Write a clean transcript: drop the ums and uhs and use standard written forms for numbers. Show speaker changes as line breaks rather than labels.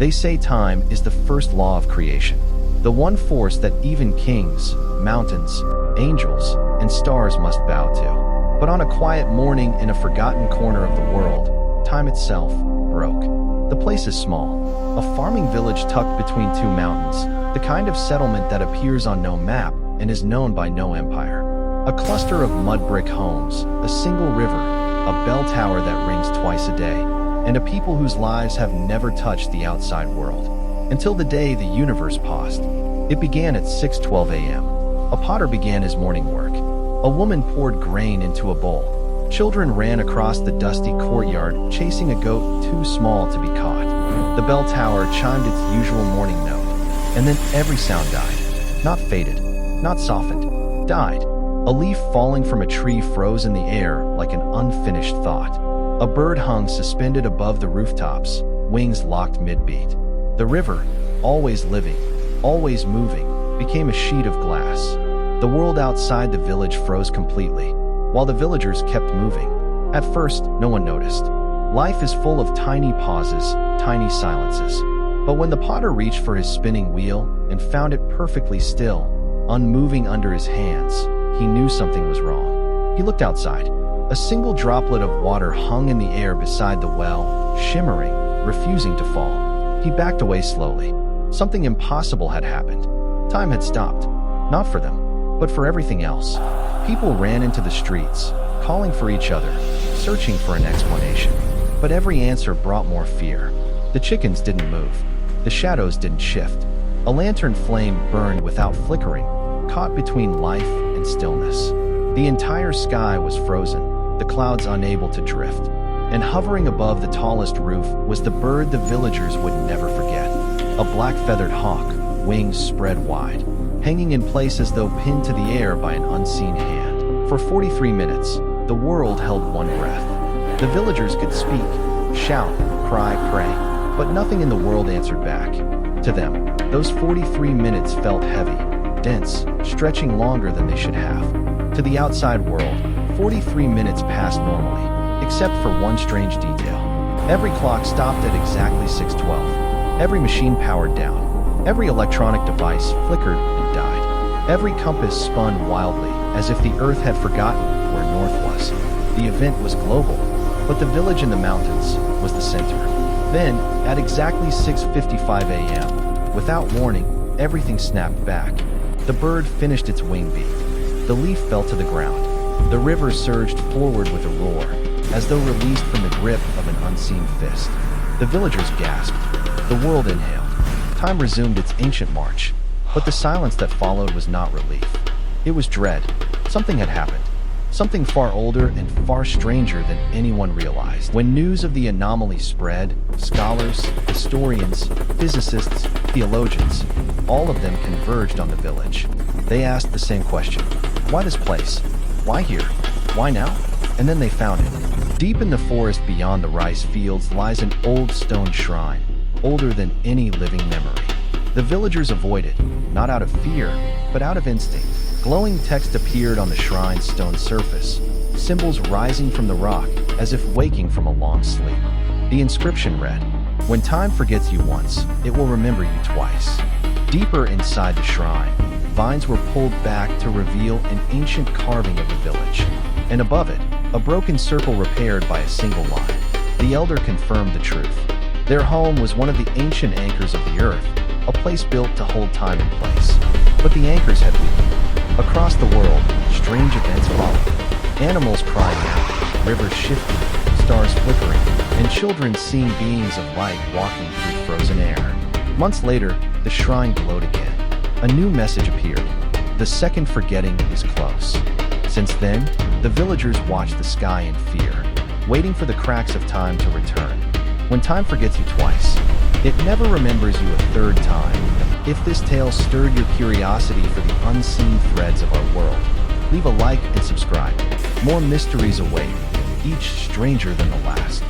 They say time is the first law of creation, the one force that even kings, mountains, angels, and stars must bow to. But on a quiet morning in a forgotten corner of the world, time itself broke. The place is small, a farming village tucked between two mountains, the kind of settlement that appears on no map and is known by no empire. A cluster of mud brick homes, a single river, a bell tower that rings twice a day, and a people whose lives have never touched the outside world. Until the day the universe paused. It began at 6:12 a.m. A potter began his morning work. A woman poured grain into a bowl. Children ran across the dusty courtyard, chasing a goat too small to be caught. The bell tower chimed its usual morning note, and then every sound died. Not faded, not softened, died. A leaf falling from a tree froze in the air like an unfinished thought. A bird hung suspended above the rooftops, wings locked mid-beat. The river, always living, always moving, became a sheet of glass. The world outside the village froze completely, while the villagers kept moving. At first, no one noticed. Life is full of tiny pauses, tiny silences. But when the potter reached for his spinning wheel and found it perfectly still, unmoving under his hands, he knew something was wrong. He looked outside. A single droplet of water hung in the air beside the well, shimmering, refusing to fall. He backed away slowly. Something impossible had happened. Time had stopped. Not for them, but for everything else. People ran into the streets, calling for each other, searching for an explanation. But every answer brought more fear. The chickens didn't move. The shadows didn't shift. A lantern flame burned without flickering, caught between life and stillness. The entire sky was frozen, the clouds unable to drift. And hovering above the tallest roof was the bird the villagers would never forget. A black-feathered hawk, wings spread wide, hanging in place as though pinned to the air by an unseen hand. For 43 minutes, the world held one breath. The villagers could speak, shout, cry, pray, but nothing in the world answered back. To them, those 43 minutes felt heavy, dense, stretching longer than they should have. To the outside world, 43 minutes passed normally, except for one strange detail. Every clock stopped at exactly 6:12. Every machine powered down. Every electronic device flickered and died. Every compass spun wildly, as if the earth had forgotten where north was. The event was global, but the village in the mountains was the center. Then, at exactly 6:55 a.m., without warning, everything snapped back. The bird finished its wing beat. The leaf fell to the ground. The river surged forward with a roar, as though released from the grip of an unseen fist. The villagers gasped. The world inhaled. Time resumed its ancient march. But the silence that followed was not relief. It was dread. Something had happened. Something far older and far stranger than anyone realized. When news of the anomaly spread, scholars, historians, physicists, theologians, all of them converged on the village. They asked the same question. Why this place? Why here? Why now? And then they found it. Deep in the forest beyond the rice fields lies an old stone shrine, older than any living memory. The villagers avoided, not out of fear, but out of instinct. Glowing text appeared on the shrine's stone surface, symbols rising from the rock as if waking from a long sleep. The inscription read, "When time forgets you once, it will remember you twice." Deeper inside the shrine, vines were pulled back to reveal an ancient carving of the village. And above it, a broken circle repaired by a single line. The elder confirmed the truth. Their home was one of the ancient anchors of the earth, a place built to hold time and place. But the anchors had weakened. Across the world, strange events followed. Animals crying out, rivers shifting, stars flickering, and children seeing beings of light walking through frozen air. Months later, the shrine glowed again. A new message appeared. The second forgetting is close. Since then, the villagers watched the sky in fear, waiting for the cracks of time to return. When time forgets you twice, it never remembers you a third time. If this tale stirred your curiosity for the unseen threads of our world, leave a like and subscribe. More mysteries await, each stranger than the last.